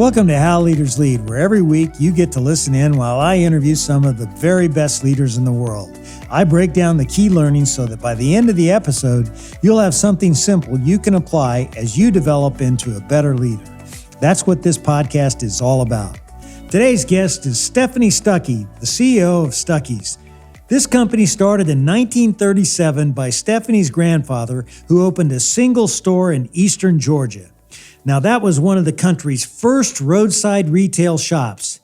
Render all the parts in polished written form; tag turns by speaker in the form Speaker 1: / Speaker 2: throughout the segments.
Speaker 1: Welcome to How Leaders Lead, where every week you get to listen in while I interview some of the very best leaders in the world. I break down the key learnings so that by the end of the episode, you'll have something simple you can apply as you develop into a better leader. That's what this podcast is all about. Today's guest is Stephanie Stuckey, the CEO of Stuckey's. This company started in 1937 by Stephanie's grandfather, who opened a single store in eastern Georgia. Now, that was one of the country's first roadside retail shops.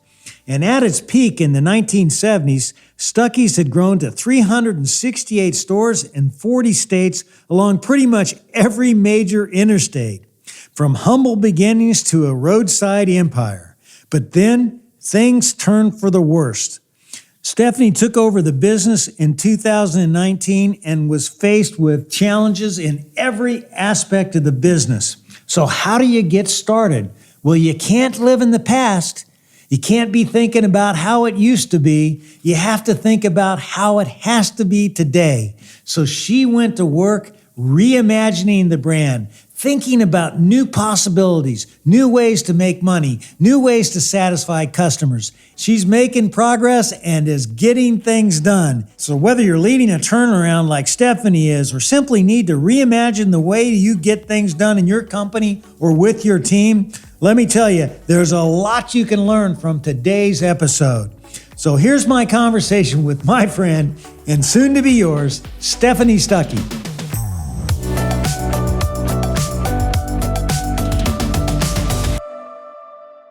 Speaker 1: And at its peak in the 1970s, Stuckey's had grown to 368 stores in 40 states along pretty much every major interstate, from humble beginnings to a roadside empire. But then things turned for the worst. Stephanie took over the business in 2019 and was faced with challenges in every aspect of the business. So how do you get started? Well, you can't live in the past. You can't be thinking about how it used to be. You have to think about how it has to be today. So she went to work reimagining the brand, thinking about new possibilities, new ways to make money, new ways to satisfy customers. She's making progress and is getting things done. So whether you're leading a turnaround like Stephanie is, or simply need to reimagine the way you get things done in your company or with your team, let me tell you, there's a lot you can learn from today's episode. So here's my conversation with my friend and soon to be yours, Stephanie Stuckey.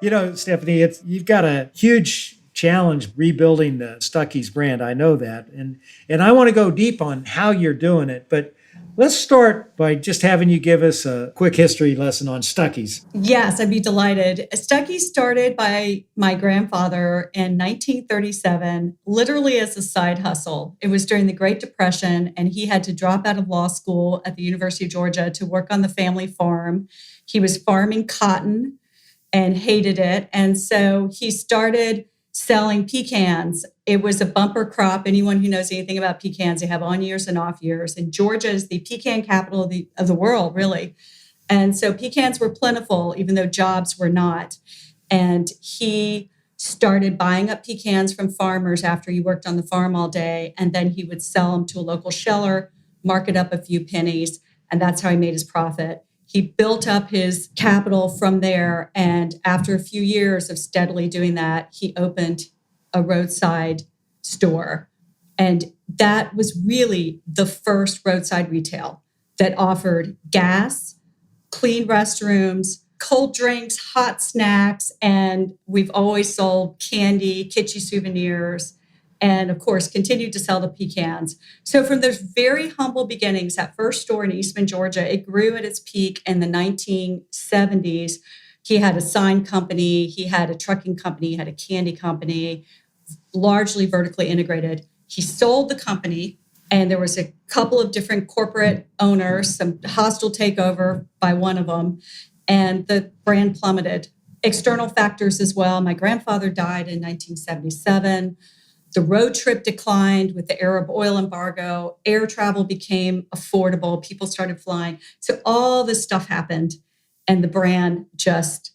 Speaker 1: You know, Stephanie, you've got a huge challenge rebuilding the Stuckey's brand. I know that. And I want to go deep on how you're doing it. But let's start by just having you give us a quick history lesson on Stuckey's.
Speaker 2: Yes, I'd be delighted. Stuckey's started by my grandfather in 1937, literally as a side hustle. It was during the Great Depression, and he had to drop out of law school at the University of Georgia to work on the family farm. He was farming cotton and hated it. And so he started selling pecans. It was a bumper crop. Anyone who knows anything about pecans, they have on years and off years. And Georgia is the pecan capital of the world, really. And so pecans were plentiful, even though jobs were not. And he started buying up pecans from farmers after he worked on the farm all day. And then he would sell them to a local sheller, mark it up a few pennies. And that's how he made his profit. He built up his capital from there. And after a few years of steadily doing that, he opened a roadside store. And that was really the first roadside retail that offered gas, clean restrooms, cold drinks, hot snacks. And we've always sold candy, kitschy souvenirs, and of course, continued to sell the pecans. So from those very humble beginnings, that first store in Eastman, Georgia, it grew at its peak in the 1970s. He had a sign company, he had a trucking company, he had a candy company, largely vertically integrated. He sold the company, and there was a couple of different corporate owners, some hostile takeover by one of them, and the brand plummeted. External factors as well. My grandfather died in 1977. The road trip declined with the Arab oil embargo. Air travel became affordable. People started flying. So all this stuff happened, and the brand just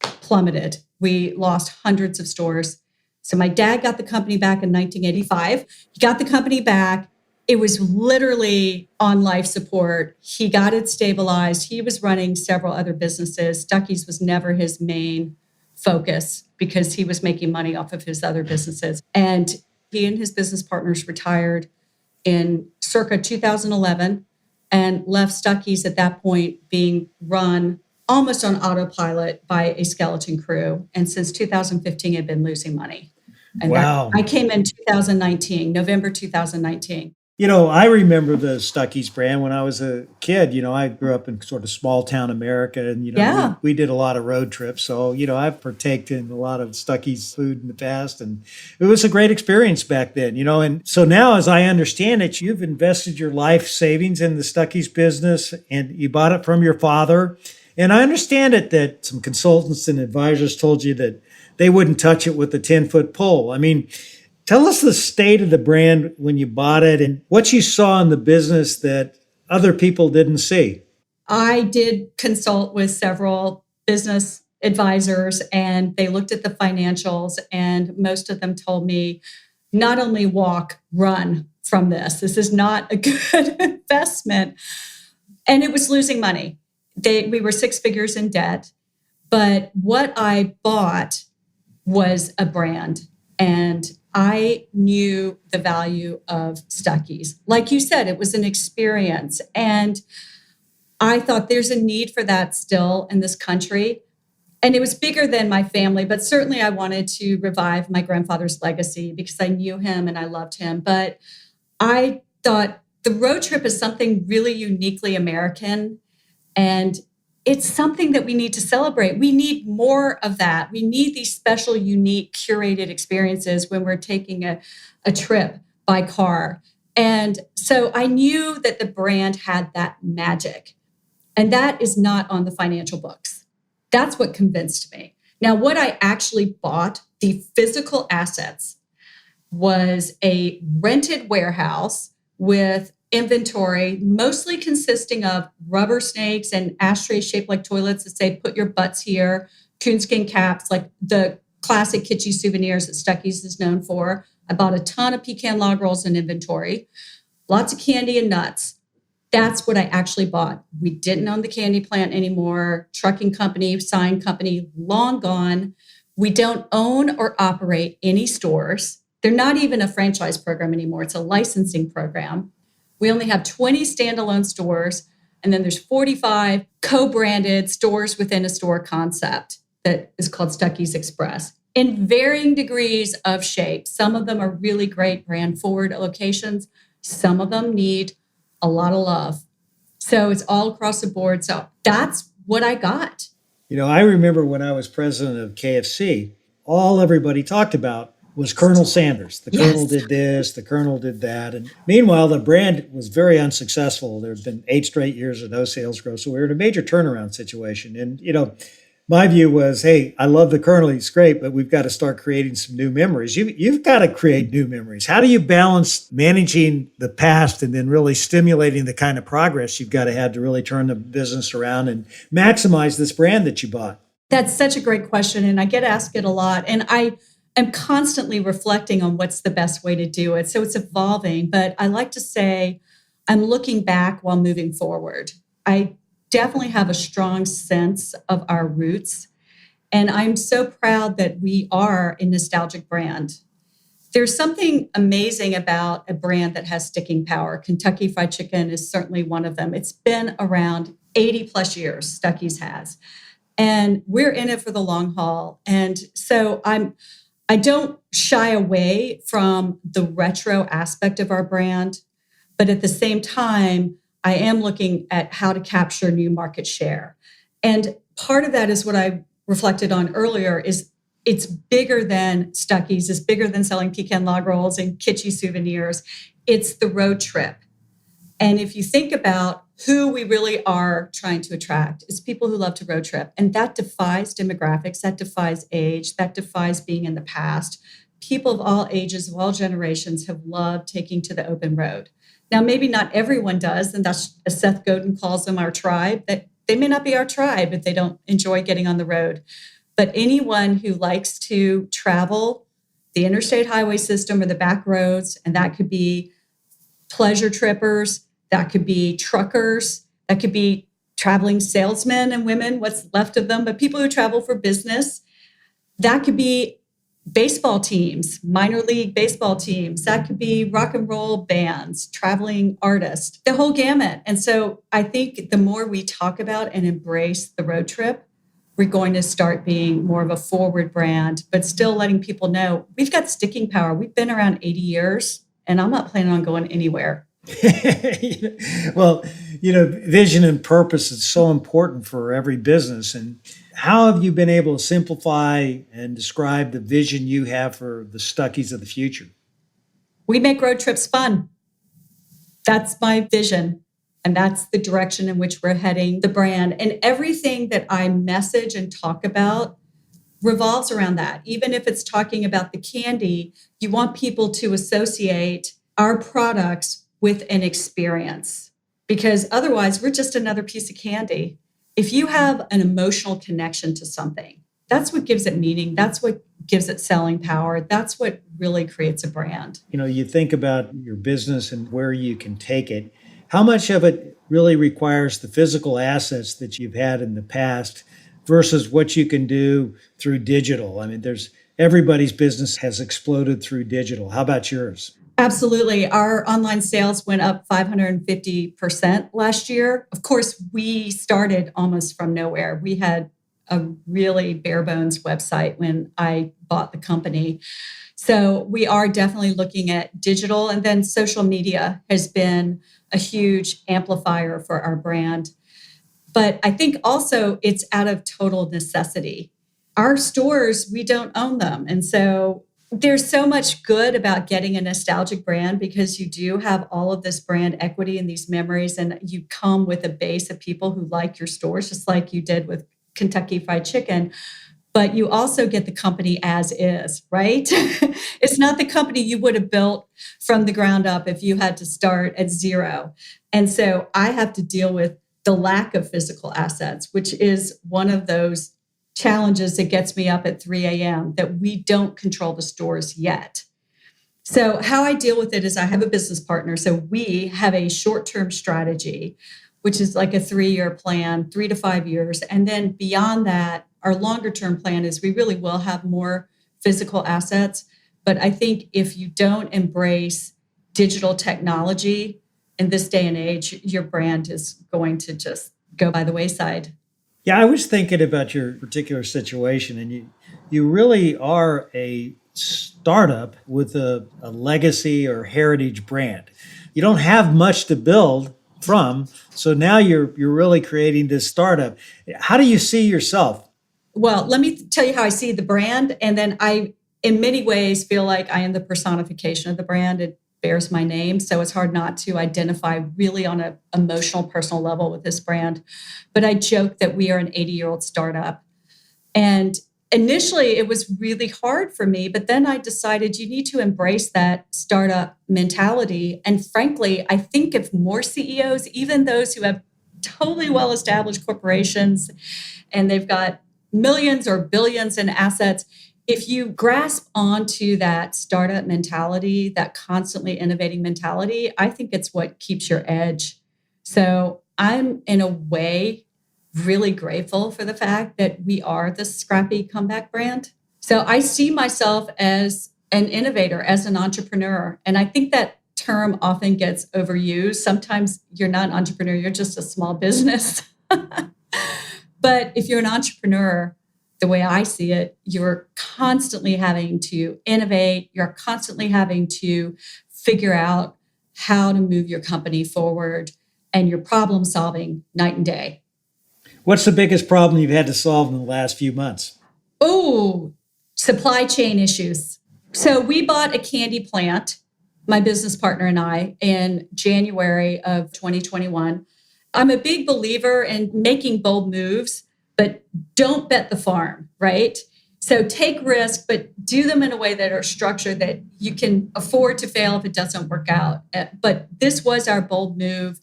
Speaker 2: plummeted. We lost hundreds of stores. So my dad got the company back in 1985. He got the company back. It was literally on life support. He got it stabilized. He was running several other businesses. Stuckey's was never his main focus because he was making money off of his other businesses. And he and his business partners retired in circa 2011 and left Stuckey's at that point being run almost on autopilot by a skeleton crew. And since 2015, had been losing money. And
Speaker 1: wow.
Speaker 2: I came in 2019, November 2019.
Speaker 1: You know, I remember the Stuckey's brand when I was a kid. You know, I grew up in sort of small town America, and, you know, we did a lot of road trips. So, you know, I've partaked in a lot of Stuckey's food in the past, and it was a great experience back then, you know. And so now, as I understand it, you've invested your life savings in the Stuckey's business, and you bought it from your father. And I understand it that some consultants and advisors told you that they wouldn't touch it with a 10-foot pole. I mean, tell us the state of the brand when you bought it and what you saw in the business that other people didn't see.
Speaker 2: I did consult with several business advisors, and they looked at the financials, and most of them told me, not only walk, run from this. This is not a good investment. And it was losing money. We were six figures in debt. But what I bought was a brand. And I knew the value of Stuckey's. Like you said, it was an experience. And I thought there's a need for that still in this country. And it was bigger than my family, but certainly I wanted to revive my grandfather's legacy because I knew him and I loved him. But I thought the road trip is something really uniquely American, and it's something that we need to celebrate. We need more of that. We need these special, unique, curated experiences when we're taking a trip by car. And so I knew that the brand had that magic, and that is not on the financial books. That's what convinced me. Now, what I actually bought, the physical assets, was a rented warehouse with inventory, mostly consisting of rubber snakes and ashtrays shaped like toilets that say, put your butts here, coonskin caps, like the classic kitschy souvenirs that Stuckey's is known for. I bought a ton of pecan log rolls in inventory, lots of candy and nuts. That's what I actually bought. We didn't own the candy plant anymore. Trucking company, sign company, long gone. We don't own or operate any stores. They're not even a franchise program anymore. It's a licensing program. We only have 20 standalone stores, and then there's 45 co-branded stores within a store concept that is called Stuckey's Express in varying degrees of shape. Some of them are really great brand forward locations. Some of them need a lot of love. So it's all across the board. So that's what I got.
Speaker 1: I remember when I was president of KFC, all everybody talked about was Colonel Sanders. The Colonel did this, the Colonel did that. And meanwhile, the brand was very unsuccessful. There's been 8 straight years of no sales growth. So we were in a major turnaround situation. And, my view was, hey, I love the Colonel. He's great, but we've got to start creating some new memories. You've got to create new memories. How do you balance managing the past and then really stimulating the kind of progress you've got to have to really turn the business around and maximize this brand that you bought?
Speaker 2: That's such a great question. And I get asked it a lot. And I am constantly reflecting on what's the best way to do it. So it's evolving. But I like to say I'm looking back while moving forward. I definitely have a strong sense of our roots. And I'm so proud that we are a nostalgic brand. There's something amazing about a brand that has sticking power. Kentucky Fried Chicken is certainly one of them. It's been around 80 plus years, Stuckey's has. And we're in it for the long haul. And so I don't shy away from the retro aspect of our brand, but at the same time, I am looking at how to capture new market share. And part of that is what I reflected on earlier is it's bigger than Stuckey's, it's bigger than selling pecan log rolls and kitschy souvenirs. It's the road trip. And if you think about who we really are trying to attract, it's people who love to road trip. And that defies demographics, that defies age, that defies being in the past. People of all ages, of all generations have loved taking to the open road. Now, maybe not everyone does, and that's, as Seth Godin calls them, our tribe. That they may not be our tribe if they don't enjoy getting on the road. But anyone who likes to travel the interstate highway system or the back roads, and that could be pleasure trippers, that could be truckers, that could be traveling salesmen and women, what's left of them, but people who travel for business, that could be baseball teams, minor league baseball teams, that could be rock and roll bands, traveling artists, the whole gamut. And so I think the more we talk about and embrace the road trip, we're going to start being more of a forward brand, but still letting people know we've got sticking power. We've been around 80 years and I'm not planning on going anywhere.
Speaker 1: Well, vision and purpose is so important for every business. And how have you been able to simplify and describe the vision you have for the Stuckey's of the future?
Speaker 2: We make road trips fun. That's my vision. And that's the direction in which we're heading the brand. And everything that I message and talk about revolves around that. Even if it's talking about the candy, you want people to associate our products with an experience, because otherwise we're just another piece of candy. If you have an emotional connection to something, that's what gives it meaning. That's what gives it selling power. That's what really creates a brand.
Speaker 1: You think about your business and where you can take it. How much of it really requires the physical assets that you've had in the past versus what you can do through digital? I mean, there's everybody's business has exploded through digital. How about yours?
Speaker 2: Absolutely. Our online sales went up 550% last year. Of course, we started almost from nowhere. We had a really bare bones website when I bought the company. So we are definitely looking at digital, and then social media has been a huge amplifier for our brand. But I think also it's out of total necessity. Our stores, we don't own them. And so there's so much good about getting a nostalgic brand because you do have all of this brand equity and these memories, and you come with a base of people who like your stores, just like you did with Kentucky Fried Chicken. But you also get the company as is, right? It's not the company you would have built from the ground up if you had to start at zero. And so I have to deal with the lack of physical assets, which is one of those challenges that gets me up at 3 a.m., that we don't control the stores yet. So how I deal with it is I have a business partner. So we have a short-term strategy, which is like a 3-year plan, 3 to 5 years. And then beyond that, our longer-term plan is we really will have more physical assets. But I think if you don't embrace digital technology in this day and age, your brand is going to just go by the wayside.
Speaker 1: Yeah, I was thinking about your particular situation, and you really are a startup with a legacy or heritage brand. You don't have much to build from, so now you're really creating this startup. How do you see yourself?
Speaker 2: Well, let me tell you how I see the brand, and then I, in many ways, feel like I am the personification of the brand. It bears my name, so it's hard not to identify really on an emotional, personal level with this brand. But I joke that we are an 80-year-old startup. And initially, it was really hard for me, but then I decided you need to embrace that startup mentality. And frankly, I think if more CEOs, even those who have totally well-established corporations and they've got millions or billions in assets, if you grasp onto that startup mentality, that constantly innovating mentality, I think it's what keeps your edge. So I'm, in a way, really grateful for the fact that we are the scrappy comeback brand. So I see myself as an innovator, as an entrepreneur. And I think that term often gets overused. Sometimes you're not an entrepreneur, you're just a small business. But if you're an entrepreneur, the way I see it, you're constantly having to innovate. You're constantly having to figure out how to move your company forward, and you're problem solving night and day.
Speaker 1: What's the biggest problem you've had to solve in the last few months?
Speaker 2: Oh, supply chain issues. So we bought a candy plant, my business partner and I, in January of 2021. I'm a big believer in making bold moves, but don't bet the farm, right? So take risk, but do them in a way that are structured that you can afford to fail if it doesn't work out. But this was our bold move.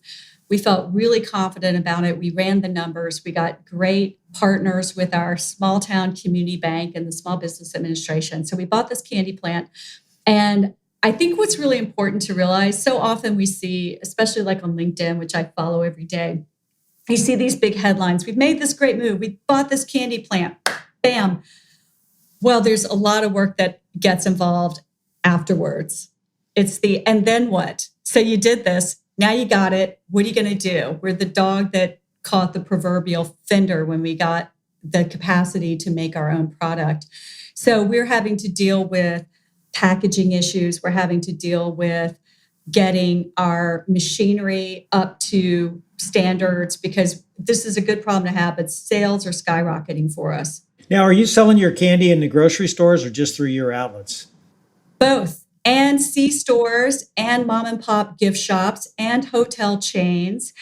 Speaker 2: We felt really confident about it. We ran the numbers. We got great partners with our small town community bank and the Small Business Administration. So we bought this candy plant. And I think what's really important to realize, so often we see, especially like on LinkedIn, which I follow every day, you see these big headlines. We've made this great move. We bought this candy plant. Bam. Well, there's a lot of work that gets involved afterwards. It's the, and then what? So you did this. Now you got it. What are you going to do? We're the dog that caught the proverbial fender when we got the capacity to make our own product. So we're having to deal with packaging issues. We're having to deal with getting our machinery up to standards, because this is a good problem to have, but sales are skyrocketing for us.
Speaker 1: Now, are you selling your candy in the grocery stores or just through your outlets?
Speaker 2: Both. And C-stores and mom and pop gift shops and hotel chains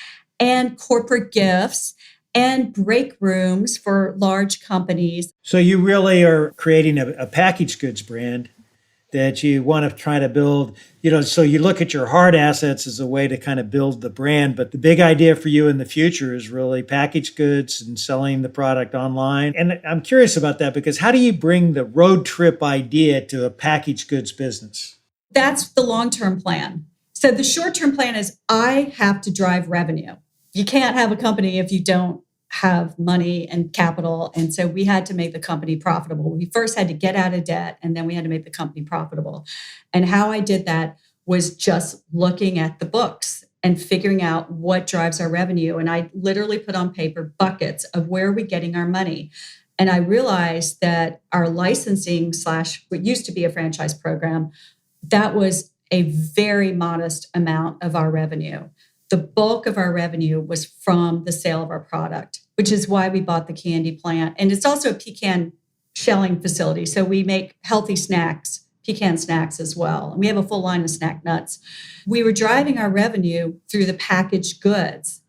Speaker 2: and corporate gifts and break rooms for large companies.
Speaker 1: So you really are creating a packaged goods brand that you want to try to build, so you look at your hard assets as a way to kind of build the brand. But the big idea for you in the future is really packaged goods and selling the product online. And I'm curious about that because how do you bring the road trip idea to a packaged goods business?
Speaker 2: That's the long-term plan. So the short-term plan is I have to drive revenue. You can't have a company if you don't have money and capital. And so we had to make the company profitable. We first had to get out of debt, and then we had to make the company profitable. And how I did that was just looking at the books and figuring out what drives our revenue. And I literally put on paper buckets of where are we getting our money. And I realized that our licensing / what used to be a franchise program, that was a very modest amount of our revenue. The bulk of our revenue was from the sale of our product, which is why we bought the candy plant. And it's also a pecan shelling facility. So we make healthy snacks, pecan snacks as well. And we have a full line of snack nuts. We were driving our revenue through the packaged goods.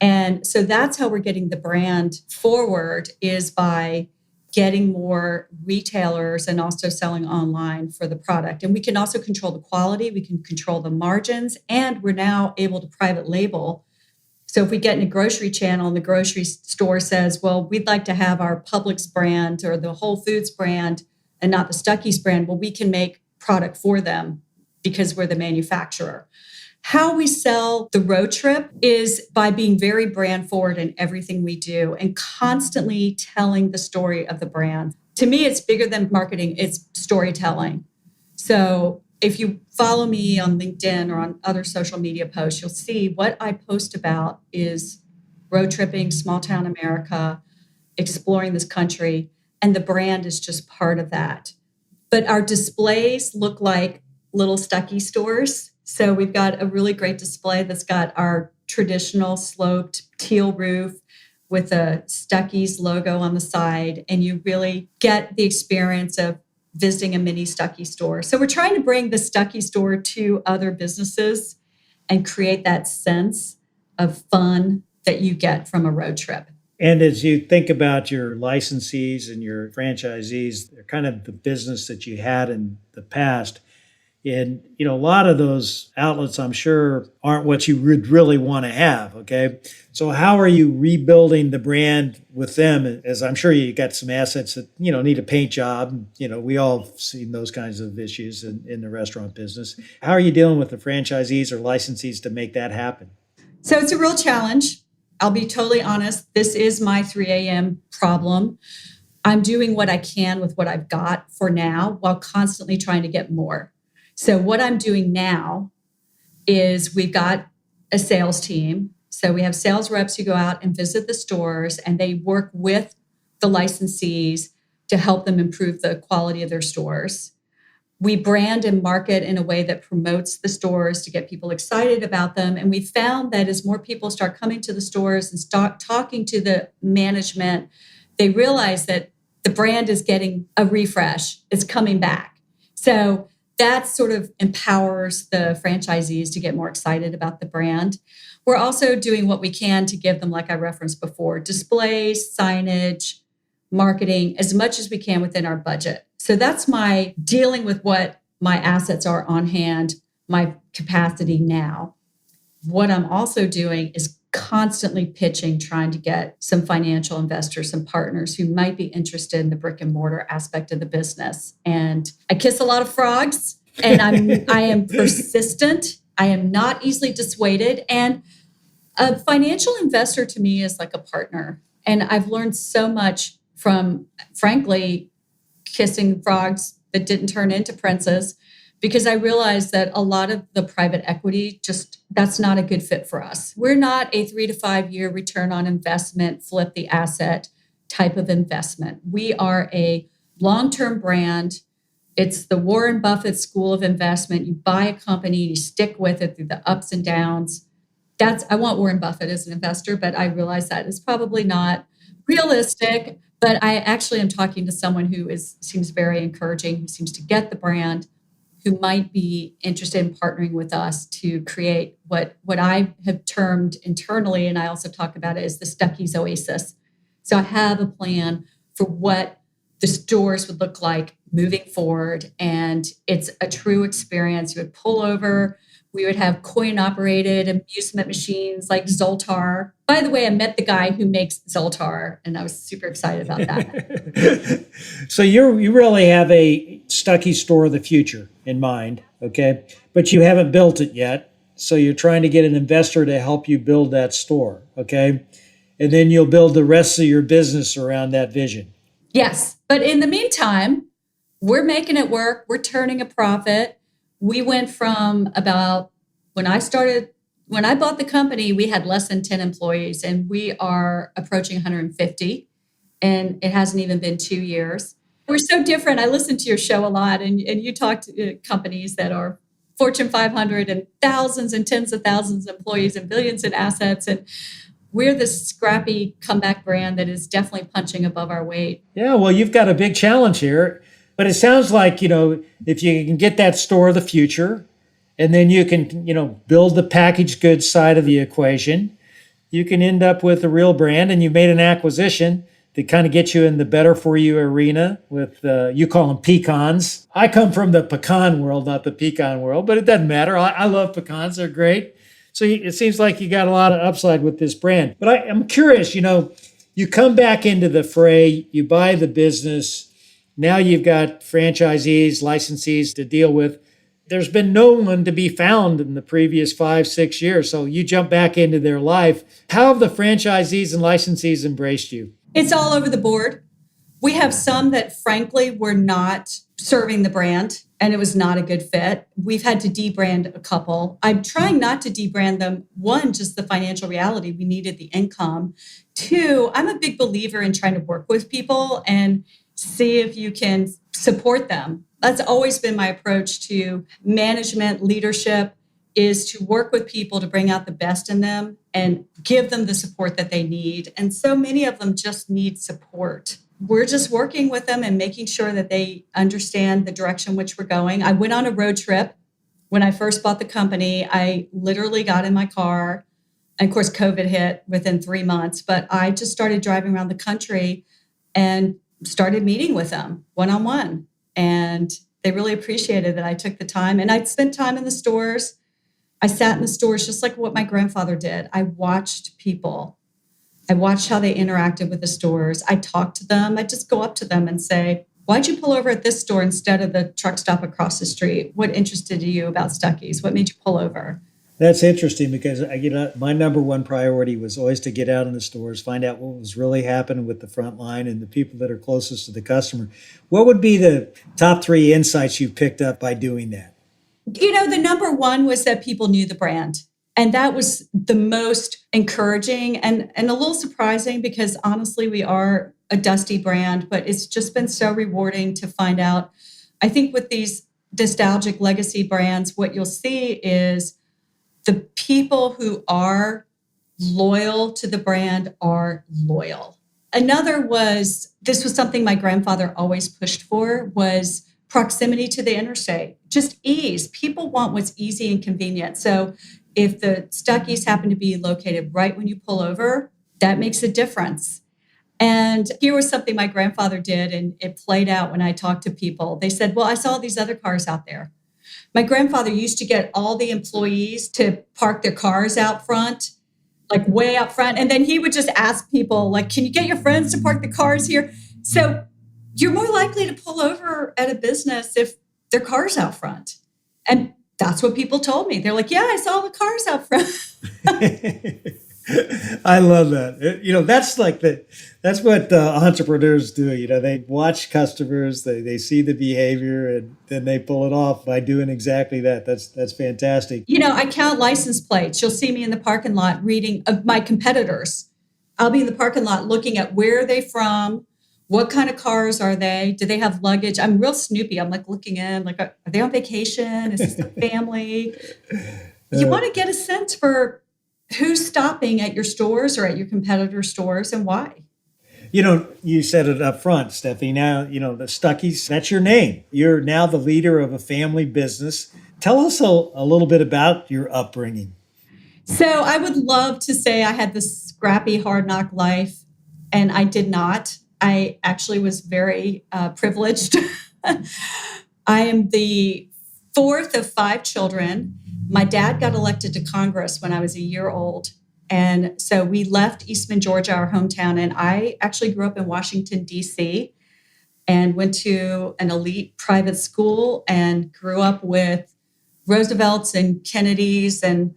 Speaker 2: And so that's how we're getting the brand forward, is by getting more retailers and also selling online for the product. And we can also control the quality, we can control the margins, and we're now able to private label. So if we get in a grocery channel and the grocery store says, well, we'd like to have our Publix brand or the Whole Foods brand and not the Stuckey's brand, well, we can make product for them because we're the manufacturer. How we sell the road trip is by being very brand forward in everything we do and constantly telling the story of the brand. To me, it's bigger than marketing, it's storytelling. So if you follow me on LinkedIn or on other social media posts, you'll see what I post about is road tripping, small town America, exploring this country, and the brand is just part of that. But our displays look like little Stuckey stores. So we've got a really great display that's got our traditional sloped teal roof with a Stuckey's logo on the side. And you really get the experience of visiting a mini Stuckey store. So we're trying to bring the Stuckey store to other businesses and create that sense of fun that you get from a road trip.
Speaker 1: And as you think about your licensees and your franchisees, they're kind of the business that you had in the past. And, a lot of those outlets, I'm sure, aren't what you would really want to have. Okay. So how are you rebuilding the brand with them? As I'm sure you got some assets that, need a paint job. We all have seen those kinds of issues in the restaurant business. How are you dealing with the franchisees or licensees to make that happen?
Speaker 2: So it's a real challenge. I'll be totally honest. This is my 3 a.m. problem. I'm doing what I can with what I've got for now while constantly trying to get more. So what I'm doing now is we've got a sales team. So we have sales reps who go out and visit the stores, and they work with the licensees to help them improve the quality of their stores. We brand and market in a way that promotes the stores to get people excited about them. And we found that as more people start coming to the stores and start talking to the management, they realize that the brand is getting a refresh. It's coming back. So that sort of empowers the franchisees to get more excited about the brand. We're also doing what we can to give them, like I referenced before, displays, signage, marketing, as much as we can within our budget. So that's my dealing with what my assets are on hand, my capacity now. What I'm also doing is constantly pitching, trying to get some financial investors, some partners who might be interested in the brick and mortar aspect of the business. And I kiss a lot of frogs, and I am persistent. I am not easily dissuaded. And a financial investor to me is like a partner. And I've learned so much from, frankly, kissing frogs that didn't turn into princes, because I realized that a lot of the private equity, that's not a good fit for us. We're not a 3 to 5 year return on investment, flip the asset type of investment. We are a long-term brand. It's the Warren Buffett school of investment. You buy a company, you stick with it through the ups and downs. I want Warren Buffett as an investor, but I realize that is probably not realistic. But I actually am talking to someone who seems very encouraging, who seems to get the brand, who might be interested in partnering with us to create what I have termed internally, and I also talk about it as the Stuckey's Oasis. So I have a plan for what the stores would look like moving forward. And it's a true experience. You would pull over, we would have coin operated amusement machines like Zoltar. By the way, I met the guy who makes Zoltar, and I was super excited about that.
Speaker 1: So you really have a Stuckey store of the future in mind, okay? But you haven't built it yet. So you're trying to get an investor to help you build that store, okay? And then you'll build the rest of your business around that vision.
Speaker 2: Yes. But in the meantime, we're making it work. We're turning a profit. We went from when I bought the company, we had less than 10 employees, and we are approaching 150. And it hasn't even been 2 years. We're so different. I listen to your show a lot, and you talk to companies that are Fortune 500 and thousands and tens of thousands of employees and billions in assets. And we're this scrappy comeback brand that is definitely punching above our weight.
Speaker 1: Yeah, well, you've got a big challenge here. But it sounds like, if you can get that store of the future, and then you can, build the packaged goods side of the equation, you can end up with a real brand, and you've made an acquisition to kind of get you in the better for you arena with, you call them pecans. I come from the pecan world, not the pecan world, but it doesn't matter. I love pecans. They're great. So it seems like you got a lot of upside with this brand. But I'm curious, you come back into the fray, you buy the business. Now you've got franchisees, licensees to deal with. There's been no one to be found in the previous 5-6 years. So you jump back into their life. How have the franchisees and licensees embraced you?
Speaker 2: It's all over the board. We have some that, frankly, were not serving the brand, and it was not a good fit. We've had to debrand a couple. I'm trying not to debrand them. One, just the financial reality. We needed the income. Two, I'm a big believer in trying to work with people and see if you can support them. That's always been my approach to management, leadership, is to work with people to bring out the best in them and give them the support that they need. And so many of them just need support. We're just working with them and making sure that they understand the direction which we're going. I went on a road trip when I first bought the company. I literally got in my car. And of course, COVID hit within 3 months, but I just started driving around the country and started meeting with them one-on-one. And they really appreciated that I took the time. And I spent time in the stores. I sat in the stores just like what my grandfather did. I watched people. I watched how they interacted with the stores. I talked to them. I just go up to them and say, why'd you pull over at this store instead of the truck stop across the street? What interested you about Stuckey's? What made you pull over?
Speaker 1: That's interesting because my number one priority was always to get out in the stores, find out what was really happening with the front line and the people that are closest to the customer. What would be the top 3 insights you picked up by doing that?
Speaker 2: The number one was that people knew the brand. And that was the most encouraging and a little surprising because honestly, we are a dusty brand, but it's just been so rewarding to find out. I think with these nostalgic legacy brands, what you'll see is the people who are loyal to the brand are loyal. Another this was something my grandfather always pushed for, was proximity to the interstate, just ease. People want what's easy and convenient. So if the Stuckeys happen to be located right when you pull over, that makes a difference. And here was something my grandfather did, and it played out when I talked to people. They said, well, I saw these other cars out there. My grandfather used to get all the employees to park their cars out front, like way out front. And then he would just ask people, like, can you get your friends to park the cars here? So you're more likely to pull over at a business if their car's out front. And that's what people told me. They're like, yeah, I saw the cars out front.
Speaker 1: I love that. That's what entrepreneurs do. They watch customers, they see the behavior, and then they pull it off by doing exactly that. That's fantastic.
Speaker 2: I count license plates. You'll see me in the parking lot reading of my competitors. I'll be in the parking lot looking at where are they from, what kind of cars are they, do they have luggage? I'm real snoopy. I'm like looking in, like, are they on vacation? Is this a family? You want to get a sense for who's stopping at your stores or at your competitor stores and why.
Speaker 1: You said it up front, Stephanie. Now, the Stuckeys, that's your name. You're now the leader of a family business. Tell us a little bit about your upbringing.
Speaker 2: So I would love to say I had this scrappy, hard knock life, and I did not. I actually was very privileged. I am the fourth of five children. My dad got elected to Congress when I was a year old. And so we left Eastman, Georgia, our hometown. And I actually grew up in Washington, D.C., and went to an elite private school and grew up with Roosevelt's and Kennedy's and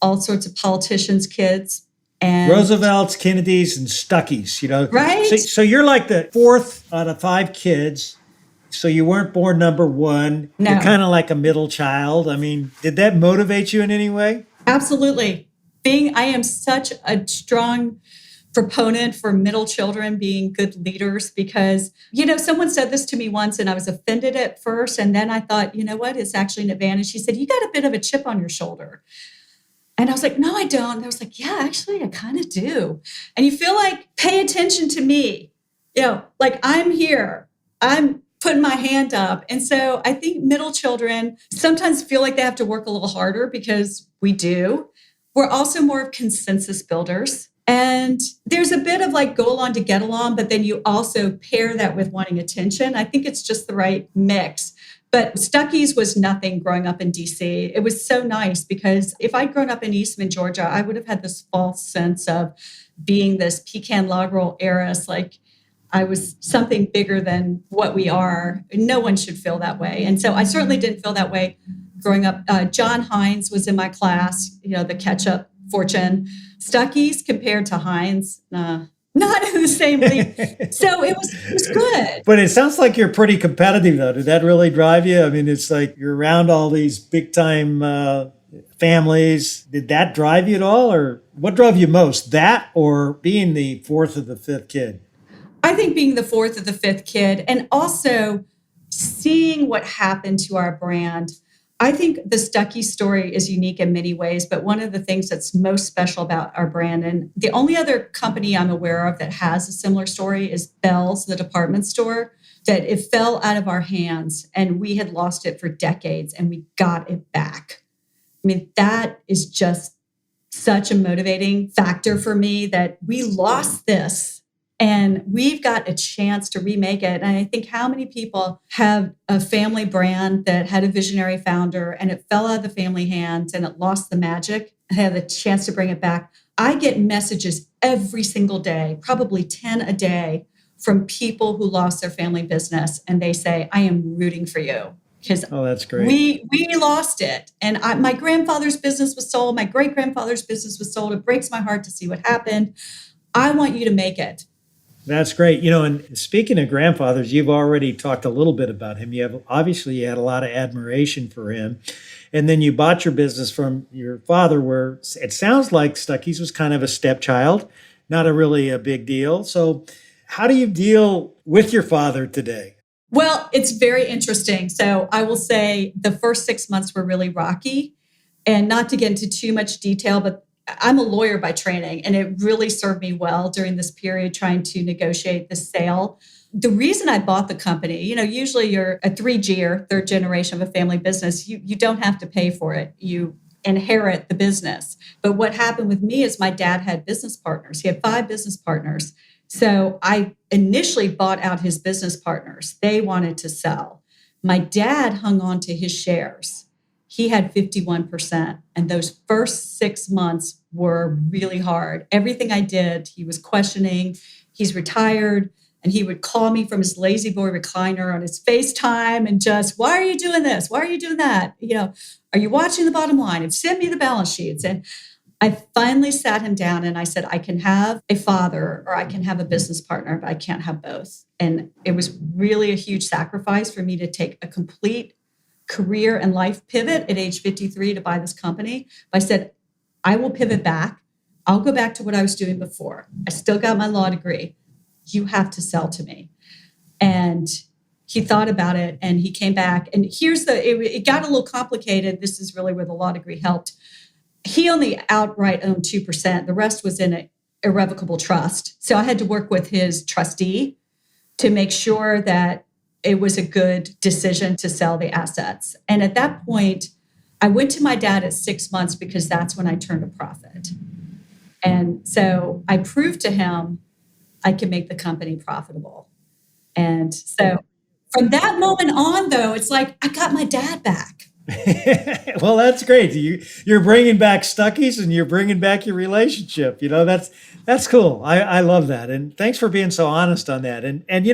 Speaker 2: all sorts of politicians' kids. And
Speaker 1: Roosevelt's, Kennedy's, and Stuckey's,
Speaker 2: right?
Speaker 1: So you're like the fourth out of five kids. So you weren't born number one. You're
Speaker 2: No,
Speaker 1: kind of like a middle child. I mean, did that motivate you in any way?
Speaker 2: absolutely. I am such a strong proponent for middle children being good leaders because, someone said this to me once and I was offended at first. And then I thought, you know what? It's actually an advantage. She said, you got a bit of a chip on your shoulder. And I was like, no, I don't. And I was like, yeah, actually, I kind of do. And you feel like, pay attention to me. Like I'm here. I'm putting my hand up. And so I think middle children sometimes feel like they have to work a little harder because we do. We're also more of consensus builders. And there's a bit of like go along to get along, but then you also pair that with wanting attention. I think it's just the right mix. But Stuckey's was nothing growing up in DC. It was so nice because if I'd grown up in Eastman, Georgia, I would have had this false sense of being this pecan log roll heiress. Like I was something bigger than what we are. No one should feel that way. And so I certainly didn't feel that way growing up. John Hines was in my class, the ketchup fortune. Stuckey's compared to Heinz, not in the same league. So it was good.
Speaker 1: But it sounds like you're pretty competitive, though. Did that really drive you? I mean, it's like you're around all these big time families. Did that drive you at all? Or what drove you most? That or being the fourth or the fifth kid?
Speaker 2: I think being the fourth or the fifth kid and also seeing what happened to our brand. I think the Stuckey story is unique in many ways, but one of the things that's most special about our brand, and the only other company I'm aware of that has a similar story is Bell's, the department store, that it fell out of our hands and we had lost it for decades and we got it back. I mean, that is just such a motivating factor for me that we lost this. And we've got a chance to remake it. And I think how many people have a family brand that had a visionary founder and it fell out of the family hands and it lost the magic and had the chance to bring it back. I get messages every single day, probably 10 a day, from people who lost their family business. And they say, I am rooting for you. Because
Speaker 1: that's great.
Speaker 2: We lost it. And my grandfather's business was sold. My great-grandfather's business was sold. It breaks my heart to see what happened. I want you to make it.
Speaker 1: That's great. And speaking of grandfathers, you've already talked a little bit about him. You had a lot of admiration for him. And then you bought your business from your father, where it sounds like Stuckey's was kind of a stepchild, not really a big deal. So how do you deal with your father today?
Speaker 2: Well, it's very interesting. So I will say the first 6 months were really rocky. And not to get into too much detail, but I'm a lawyer by training, and it really served me well during this period trying to negotiate the sale. The reason I bought the company, usually you're a 3G, third generation of a family business. You don't have to pay for it. You inherit the business. But what happened with me is my dad had business partners. He had 5 business partners. So I initially bought out his business partners. They wanted to sell. My dad hung on to his shares. He had 51%. And those first 6 months were really hard. Everything I did, he was questioning. He's retired. And he would call me from his lazy boy recliner on his FaceTime and just, why are you doing this? Why are you doing that? Are you watching the bottom line? And send me the balance sheets. And I finally sat him down and I said, I can have a father or I can have a business partner, but I can't have both. And it was really a huge sacrifice for me to take a complete career and life pivot at age 53 to buy this company. But I said, I will pivot back. I'll go back to what I was doing before. I still got my law degree. You have to sell to me. And he thought about it and he came back. And it got a little complicated. This is really where the law degree helped. He only outright owned 2%. The rest was in an irrevocable trust. So I had to work with his trustee to make sure that it was a good decision to sell the assets. And at that point, I went to my dad at 6 months because that's when I turned a profit. And so I proved to him I can make the company profitable. And so From that moment on, though, it's like I got my dad back.
Speaker 1: Well, that's great. You're bringing back Stuckies and you're bringing back your relationship. That's cool. I love that. And thanks for being so honest on that. And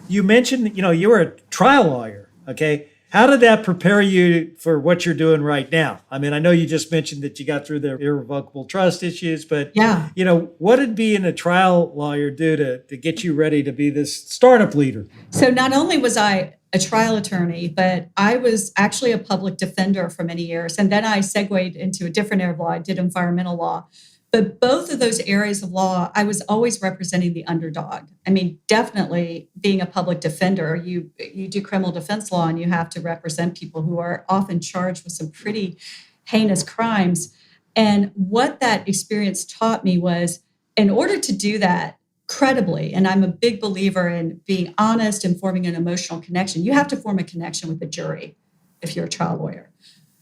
Speaker 1: you mentioned, you were a trial lawyer. Okay. How did that prepare you for what you're doing right now? I mean, I know you just mentioned that you got through the irrevocable trust issues, but
Speaker 2: Yeah.
Speaker 1: what did being a trial lawyer do to get you ready to be this startup leader?
Speaker 2: So not only was I a trial attorney, but I was actually a public defender for many years. And then I segued into a different area of law. I did environmental law. But both of those areas of law, I was always representing the underdog. I mean, definitely being a public defender, you do criminal defense law and you have to represent people who are often charged with some pretty heinous crimes. And what that experience taught me was in order to do that credibly, and I'm a big believer in being honest and forming an emotional connection, you have to form a connection with the jury if you're a trial lawyer.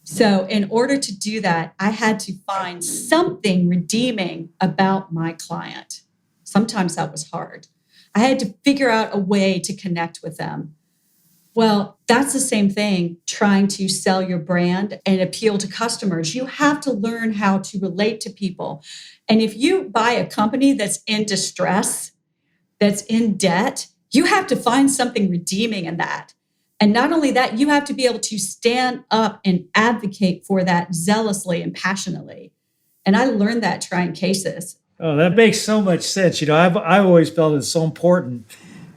Speaker 2: So in order to do that, I had to find something redeeming about my client. Sometimes that was hard. I had to figure out a way to connect with them. Well, that's the same thing, trying to sell your brand and appeal to customers. You have to learn how to relate to people. And if you buy a company that's in distress, that's in debt, you have to find something redeeming in that. And not only that, you have to be able to stand up and advocate for that zealously and passionately. And I learned that trying cases.
Speaker 1: Oh, that makes so much sense. I've always felt it's so important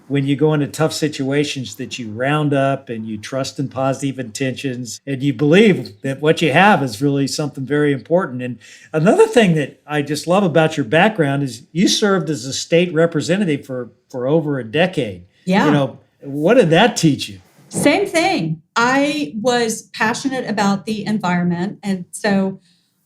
Speaker 1: when you go into tough situations that you round up and you trust in positive intentions and you believe that what you have is really something very important. And another thing that I just love about your background is you served as a state representative for over a decade.
Speaker 2: Yeah.
Speaker 1: What did that teach you?
Speaker 2: Same thing. I was passionate about the environment. And so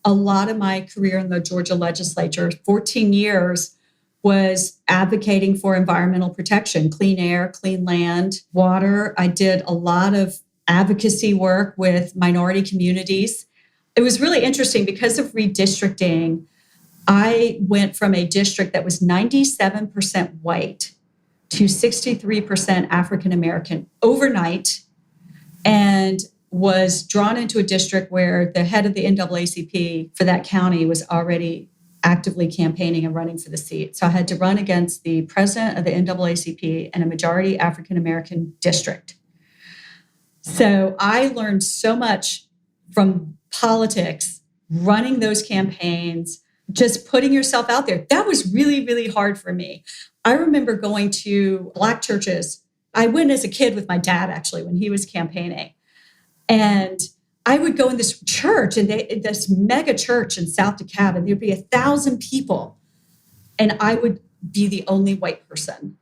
Speaker 2: a lot of my career in the Georgia legislature, 14 years, was advocating for environmental protection, clean air, clean land, water. I did a lot of advocacy work with minority communities. It was really interesting because of redistricting. I went from a district that was 97% white to 63% African American overnight, and was drawn into a district where the head of the NAACP for that county was already actively campaigning and running for the seat. So I had to run against the president of the NAACP in a majority African American district. So I learned so much from politics, running those campaigns, just putting yourself out there. That was really, really hard for me. I remember going to Black churches. I went as a kid with my dad, actually, when he was campaigning. And I would go in this church, and this mega church in South DeKalb, and there'd be 1,000 people. And I would be the only white person.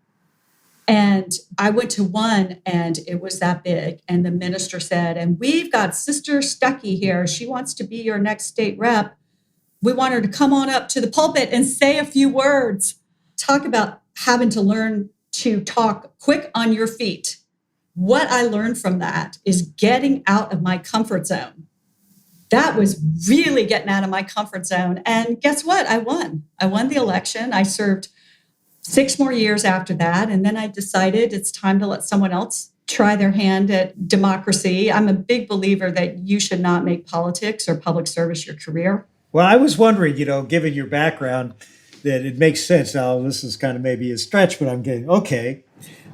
Speaker 2: And I went to one, and it was that big. And the minister said, and we've got Sister Stuckey here. She wants to be your next state rep. We want her to come on up to the pulpit and say a few words. Talk about having to learn to talk quick on your feet. What I learned from that is getting out of my comfort zone. That was really getting out of my comfort zone. And guess what? I won. I won the election. I served 6 more years after that. And then I decided it's time to let someone else try their hand at democracy. I'm a big believer that you should not make politics or public service your career.
Speaker 1: Well, I was wondering, given your background, that it makes sense. Now, this is kind of maybe a stretch, but I'm getting, okay.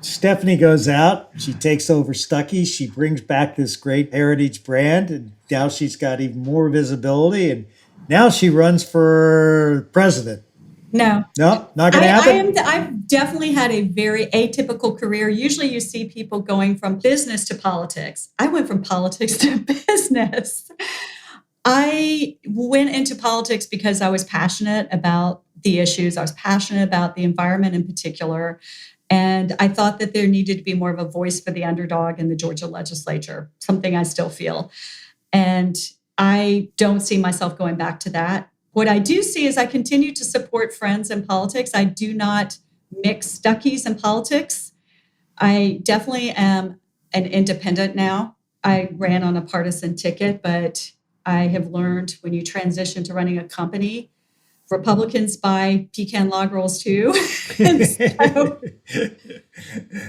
Speaker 1: Stephanie goes out, she takes over Stuckey, she brings back this great heritage brand, and now she's got even more visibility, and now she runs for president.
Speaker 2: No,
Speaker 1: not going to happen?
Speaker 2: I've definitely had a very atypical career. Usually you see people going from business to politics. I went from politics to business. I went into politics because I was passionate about the issues. I was passionate about the environment in particular. And I thought that there needed to be more of a voice for the underdog in the Georgia legislature, something I still feel. And I don't see myself going back to that. What I do see is I continue to support friends in politics. I do not mix Stuckeys in politics. I definitely am an independent now. I ran on a partisan ticket, but I have learned when you transition to running a company, Republicans buy pecan log rolls too. And so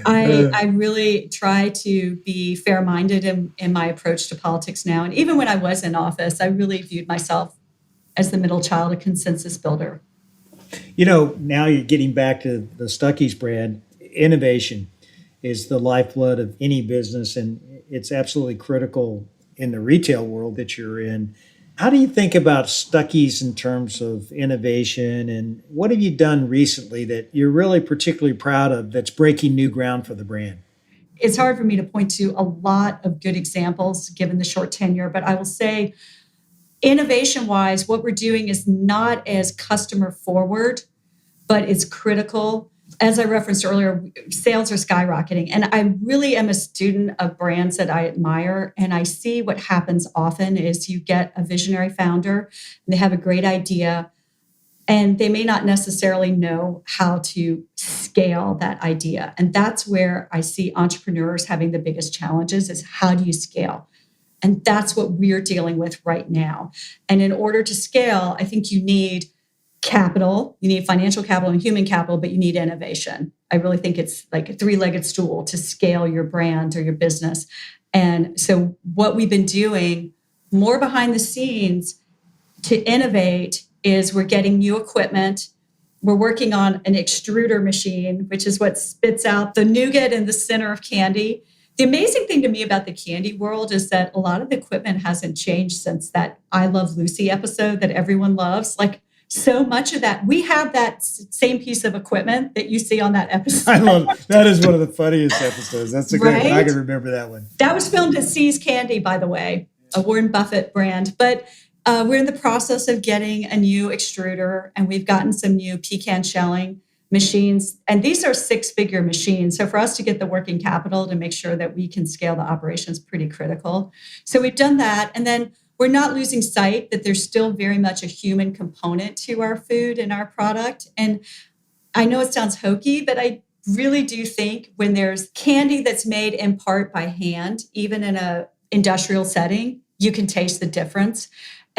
Speaker 2: I really try to be fair-minded in my approach to politics now. And even when I was in office, I really viewed myself as the middle child, a consensus builder.
Speaker 1: Now you're getting back to the Stuckey's brand. Innovation is the lifeblood of any business, and it's absolutely critical in the retail world that you're in. How do you think about Stuckey's in terms of innovation, and what have you done recently that you're really particularly proud of that's breaking new ground for the brand?
Speaker 2: It's hard for me to point to a lot of good examples given the short tenure, but I will say innovation wise, what we're doing is not as customer forward, but it's critical. As I referenced earlier, sales are skyrocketing. And I really am a student of brands that I admire. And I see what happens often is you get a visionary founder and they have a great idea, and they may not necessarily know how to scale that idea. And that's where I see entrepreneurs having the biggest challenges is how do you scale? And that's what we're dealing with right now. And in order to scale, I think you need capital, you need financial capital and human capital, but you need innovation. I really think it's like a three-legged stool to scale your brand or your business. And so what we've been doing more behind the scenes to innovate is we're getting new equipment. We're working on an extruder machine, which is what spits out the nougat in the center of candy. The amazing thing to me about the candy world is that a lot of the equipment hasn't changed since that I Love Lucy episode that everyone loves. Like so much of that, we have that same piece of equipment that you see on that episode.
Speaker 1: I love that. Is one of the funniest episodes. That's a great one. I can remember that one.
Speaker 2: That was filmed at See's Candy, by the way, a Warren Buffett brand. But we're in the process of getting a new extruder, and we've gotten some new pecan shelling machines. And these are six-figure machines. So for us to get the working capital to make sure that we can scale the operations pretty critical. So we've done that. And then we're not losing sight that there's still very much a human component to our food and our product. And I know it sounds hokey, but I really do think when there's candy that's made in part by hand, even in an industrial setting, you can taste the difference.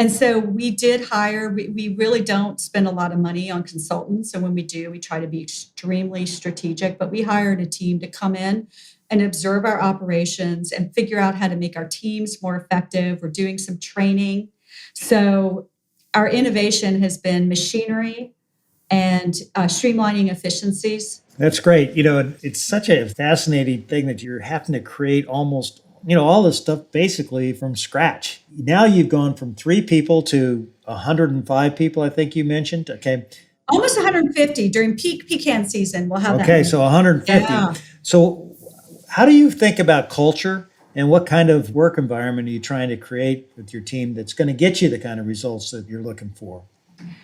Speaker 2: And so we did hire, we really don't spend a lot of money on consultants. So when we do, we try to be extremely strategic, but we hired a team to come in and observe our operations and figure out how to make our teams more effective. We're doing some training. So our innovation has been machinery and streamlining efficiencies.
Speaker 1: That's great. It's such a fascinating thing that you're having to create almost all this stuff basically from scratch. Now you've gone from 3 people to 105 people, I think you mentioned. Okay.
Speaker 2: Almost 150 during peak pecan season. We'll have that.
Speaker 1: Okay, so 150.
Speaker 2: Yeah.
Speaker 1: So how do you think about culture, and what kind of work environment are you trying to create with your team that's going to get you the kind of results that you're looking for?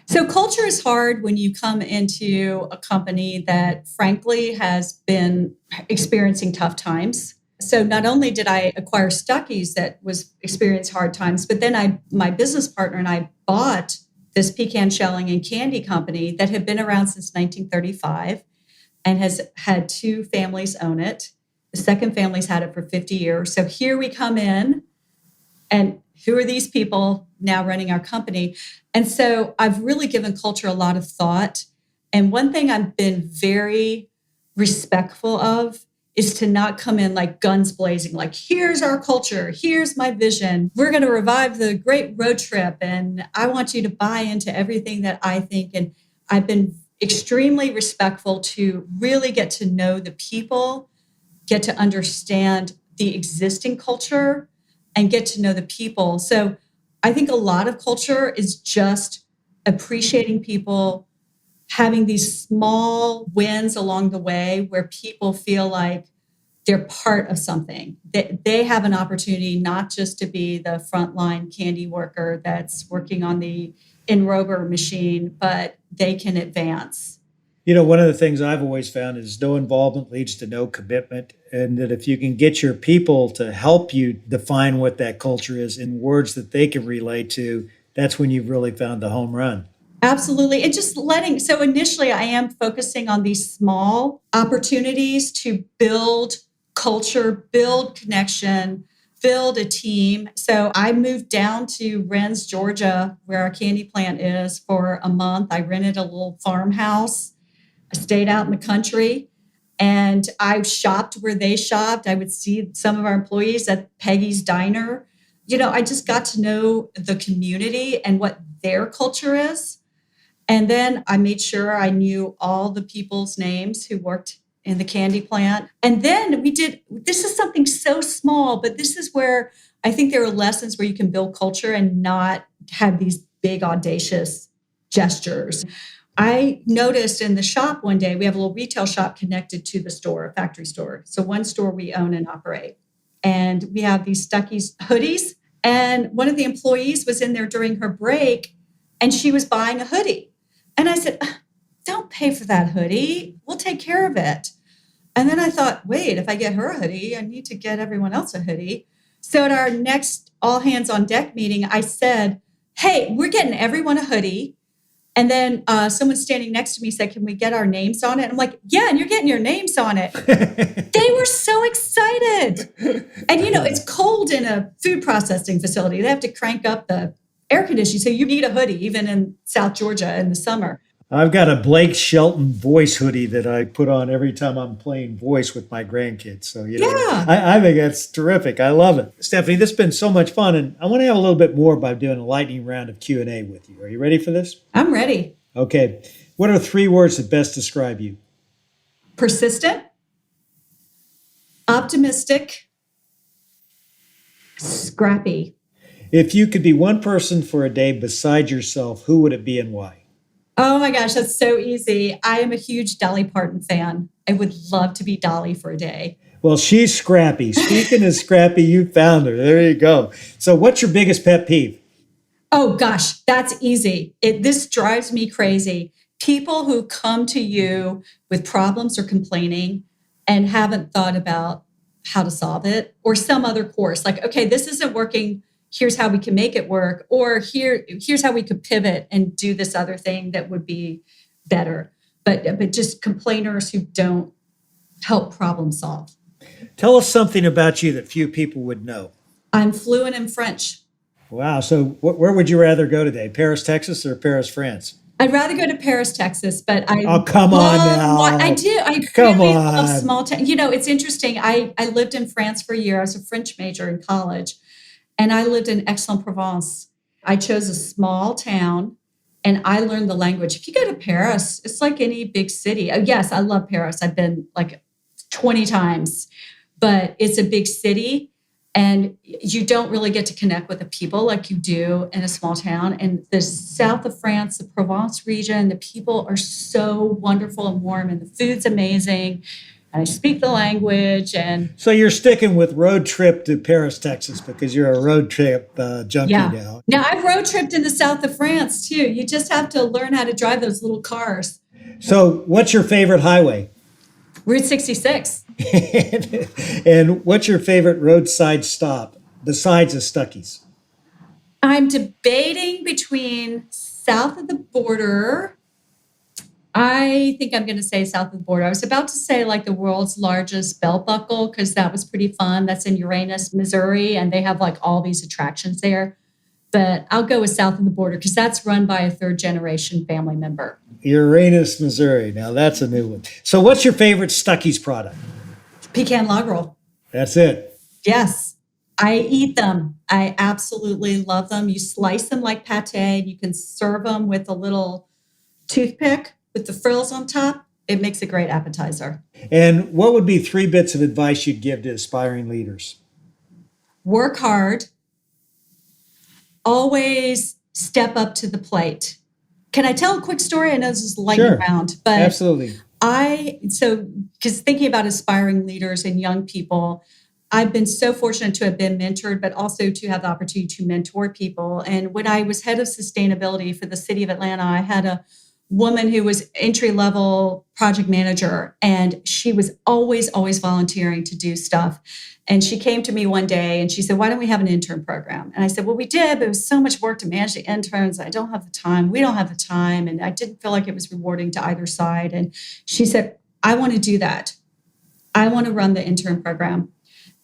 Speaker 2: So culture is hard when you come into a company that frankly has been experiencing tough times. So not only did I acquire Stuckey's that was experienced hard times, but then my business partner and I bought this pecan shelling and candy company that had been around since 1935 and has had 2 families own it. The second family's had it for 50 years. So here we come in, and who are these people now running our company? And so I've really given culture a lot of thought. And one thing I've been very respectful of is to not come in like guns blazing, like, here's our culture, here's my vision. We're going to revive the great road trip, and I want you to buy into everything that I think. And I've been extremely respectful to really get to know the people, get to understand the existing culture, and get to know the people. So I think a lot of culture is just appreciating people, having these small wins along the way where people feel like they're part of something. They have an opportunity not just to be the frontline candy worker that's working on the enrober machine, but they can advance.
Speaker 1: One of the things I've always found is no involvement leads to no commitment. And that if you can get your people to help you define what that culture is in words that they can relate to, that's when you've really found the home run.
Speaker 2: Absolutely. And just so initially I am focusing on these small opportunities to build culture, build connection, build a team. So I moved down to Rennes, Georgia, where our candy plant is, for a month. I rented a little farmhouse. I stayed out in the country. And I shopped where they shopped. I would see some of our employees at Peggy's Diner. I just got to know the community and what their culture is. And then I made sure I knew all the people's names who worked in the candy plant. And then this is something so small, but this is where I think there are lessons where you can build culture and not have these big, audacious gestures. I noticed in the shop one day, we have a little retail shop connected to the store, a factory store. So one store we own and operate. And we have these Stuckey's hoodies. And one of the employees was in there during her break and she was buying a hoodie. And I said, don't pay for that hoodie. We'll take care of it. And then I thought, wait, if I get her a hoodie, I need to get everyone else a hoodie. So at our next all hands on deck meeting, I said, hey, we're getting everyone a hoodie. And then someone standing next to me said, can we get our names on it? I'm like, yeah, and you're getting your names on it. They were so excited. And, it's cold in a food processing facility. They have to crank up the air conditioning. So you need a hoodie, even in South Georgia in the summer.
Speaker 1: I've got a Blake Shelton voice hoodie that I put on every time I'm playing voice with my grandkids. So,
Speaker 2: Yeah.
Speaker 1: I think that's terrific. I love it. Stephanie, this has been so much fun. And I want to have a little bit more by doing a lightning round of Q&A with you. Are you ready for this?
Speaker 2: I'm ready.
Speaker 1: Okay. What are 3 words that best describe you?
Speaker 2: Persistent, optimistic, scrappy.
Speaker 1: If you could be one person for a day beside yourself, who would it be and why?
Speaker 2: Oh my gosh, that's so easy. I am a huge Dolly Parton fan. I would love to be Dolly for a day.
Speaker 1: Well, she's scrappy. Speaking of scrappy, you found her. There you go. So what's your biggest pet peeve?
Speaker 2: Oh gosh, that's easy. This drives me crazy. People who come to you with problems or complaining and haven't thought about how to solve it or some other course. Like, okay, this isn't working. Here's how we can make it work. Or here's how we could pivot and do this other thing that would be better. But just complainers who don't help problem solve.
Speaker 1: Tell us something about you that few people would know.
Speaker 2: I'm fluent in French.
Speaker 1: Wow. So where would you rather go today? Paris, Texas or Paris, France?
Speaker 2: I'd rather go to Paris, Texas, but
Speaker 1: Oh, come on now.
Speaker 2: I do. I
Speaker 1: Come
Speaker 2: really
Speaker 1: on.
Speaker 2: love small town. It's interesting. I lived in France for a year. I was a French major in college. And I lived in Aix-en-Provence. I chose a small town and I learned the language. If you go to Paris, it's like any big city. Oh, yes, I love Paris. I've been like 20 times, but it's a big city and you don't really get to connect with the people like you do in a small town. And the south of France, the Provence region, the people are so wonderful and warm and the food's amazing. I speak the language. And
Speaker 1: so you're sticking with road trip to Paris, Texas, because you're a road trip junkie now.
Speaker 2: Now, I've road tripped in the south of France, too. You just have to learn how to drive those little cars.
Speaker 1: So what's your favorite highway?
Speaker 2: Route 66.
Speaker 1: And what's your favorite roadside stop besides a Stuckey's?
Speaker 2: I'm debating between south of the border. I think I'm going to say south of the border. I was about to say like the world's largest belt buckle because that was pretty fun. That's in Uranus, Missouri, and they have like all these attractions there. But I'll go with south of the border because that's run by a 3rd generation family member.
Speaker 1: Uranus, Missouri. Now that's a new one. So what's your favorite Stuckey's product?
Speaker 2: Pecan log roll.
Speaker 1: That's it.
Speaker 2: Yes. I eat them. I absolutely love them. You slice them like pate. You can serve them with a little toothpick with the frills on top. It makes a great appetizer.
Speaker 1: And what would be 3 bits of advice you'd give to aspiring leaders?
Speaker 2: Work hard. Always step up to the plate. Can I tell a quick story? I know this is lightning round, but
Speaker 1: absolutely.
Speaker 2: Because thinking about aspiring leaders and young people, I've been so fortunate to have been mentored, but also to have the opportunity to mentor people. And when I was head of sustainability for the city of Atlanta, I had a woman who was entry-level project manager, and she was always volunteering to do stuff. And she came to me one day and she said, why don't we have an intern program? And I said, well, we did, but it was so much work to manage the interns. I don't have the time. We don't have the time. And I didn't feel like it was rewarding to either side. And she said, I want to do that. I want to run the intern program.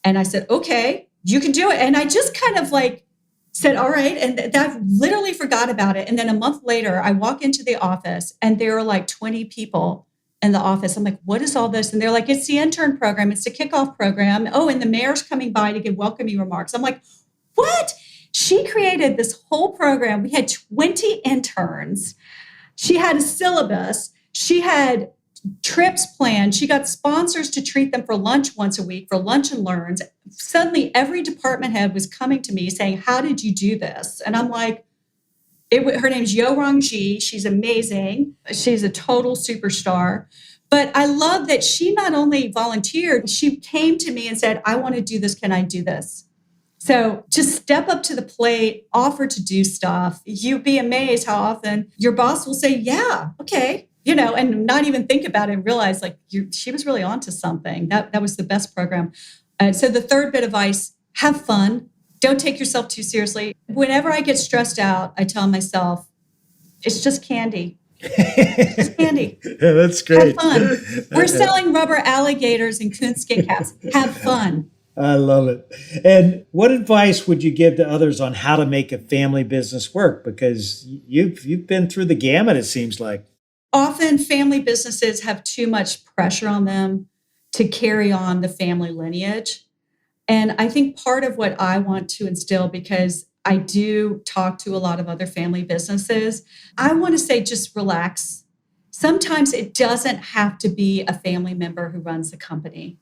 Speaker 2: And I said, okay, you can do it. And I just kind of like said, all right. And that literally forgot about it. And then a month later, I walk into the office and there are like 20 people in the office. I'm like, what is all this? And they're like, it's the intern program. It's the kickoff program. Oh, and the mayor's coming by to give welcoming remarks. I'm like, what? She created this whole program. We had 20 interns. She had a syllabus. She had trips planned. She got sponsors to treat them for lunch once a week for lunch and learns. Suddenly, every department head was coming to me saying, how did you do this? And I'm like, her name's Yo Rongji. She's amazing. She's a total superstar. But I love that she not only volunteered, she came to me and said, I want to do this. Can I do this? So just step up to the plate, offer to do stuff. You'd be amazed how often your boss will say, yeah, okay, and not even think about it and realize like she was really onto something. That was the best program. So the third bit of advice, have fun. Don't take yourself too seriously. Whenever I get stressed out, I tell myself, it's just candy. It's just candy.
Speaker 1: Yeah, that's great.
Speaker 2: Have fun. We're selling rubber alligators and coonskin caps. Have fun.
Speaker 1: I love it. And what advice would you give to others on how to make a family business work? Because you've been through the gamut, it seems like.
Speaker 2: Often family businesses have too much pressure on them to carry on the family lineage. And I think part of what I want to instill, because I do talk to a lot of other family businesses, I want to say just relax. Sometimes it doesn't have to be a family member who runs the company.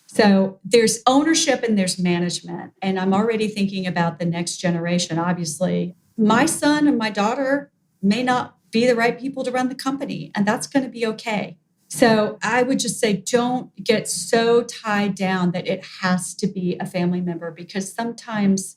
Speaker 2: So there's ownership and there's management. And I'm already thinking about the next generation. Obviously, my son and my daughter may not be the right people to run the company, and that's going to be okay. So I would just say, don't get so tied down that it has to be a family member, because sometimes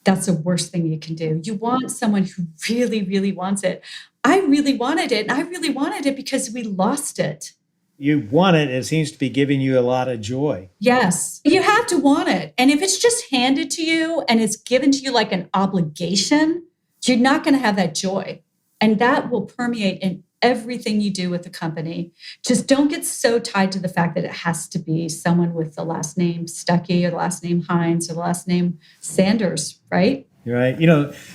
Speaker 2: that's the worst thing you can do. You want someone who really, really wants it. I really wanted it, and I really wanted it because we lost it.
Speaker 1: You want it. It seems to be giving you a lot of joy.
Speaker 2: Yes, you have to want it. And if it's just handed to you and it's given to you like an obligation, you're not going to have that joy. And that will permeate in everything you do with the company. Just don't get so tied to the fact that it has to be someone with the last name Stuckey or the last name Hines or the last name Sanders, right?
Speaker 1: Right.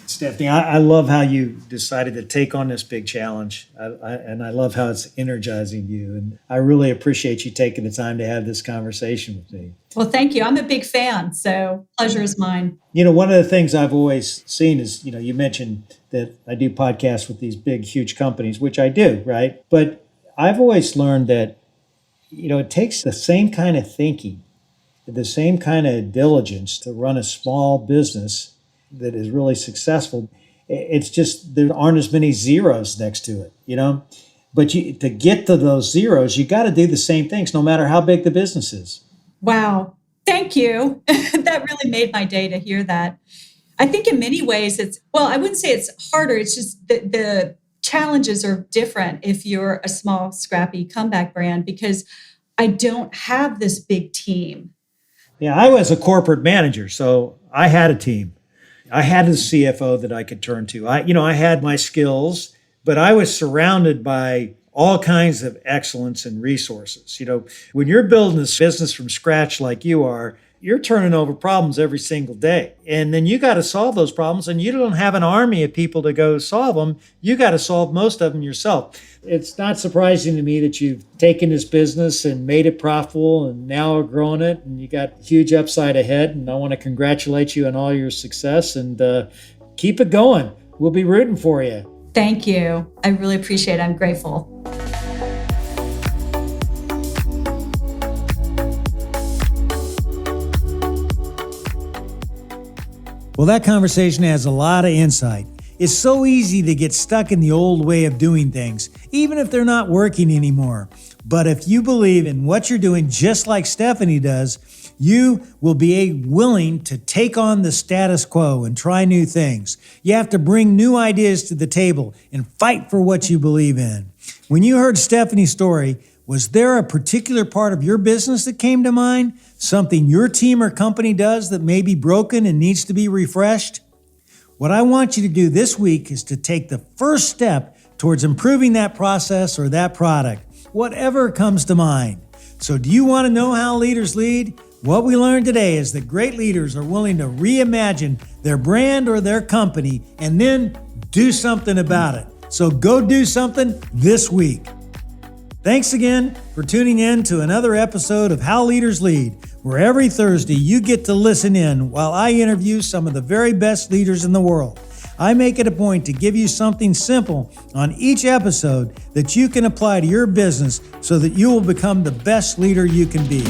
Speaker 1: Stephanie, I love how you decided to take on this big challenge. And I love how it's energizing you. And I really appreciate you taking the time to have this conversation with me.
Speaker 2: Well, thank you. I'm a big fan. So pleasure is mine.
Speaker 1: One of the things I've always seen is, you mentioned that I do podcasts with these big, huge companies, which I do, right? But I've always learned that, it takes the same kind of thinking, the same kind of diligence to run a small business that is really successful. It's just there aren't as many zeros next to it, But to get to those zeros, you got to do the same things, no matter how big the business is.
Speaker 2: Wow. Thank you. That really made my day to hear that. I think in many ways I wouldn't say it's harder. It's just the challenges are different if you're a small, scrappy comeback brand, because I don't have this big team.
Speaker 1: Yeah, I was a corporate manager, so I had a team. I had a CFO that I could turn to. I had my skills, but I was surrounded by all kinds of excellence and resources. When you're building this business from scratch like you are, you're turning over problems every single day. And then you got to solve those problems, and you don't have an army of people to go solve them. You got to solve most of them yourself. It's not surprising to me that you've taken this business and made it profitable and now are growing it, and you got huge upside ahead. And I want to congratulate you on all your success, and keep it going. We'll be rooting for you.
Speaker 2: Thank you. I really appreciate it. I'm grateful.
Speaker 1: Well, that conversation has a lot of insight. It's so easy to get stuck in the old way of doing things, even if they're not working anymore. But if you believe in what you're doing, just like Stephanie does, you will be willing to take on the status quo and try new things. You have to bring new ideas to the table and fight for what you believe in. When you heard Stephanie's story, was there a particular part of your business that came to mind? Something your team or company does that may be broken and needs to be refreshed? What I want you to do this week is to take the first step towards improving that process or that product, whatever comes to mind. So do you want to know how leaders lead? What we learned today is that great leaders are willing to reimagine their brand or their company and then do something about it. So go do something this week. Thanks again for tuning in to another episode of How Leaders Lead, where every Thursday you get to listen in while I interview some of the very best leaders in the world. I make it a point to give you something simple on each episode that you can apply to your business so that you will become the best leader you can be.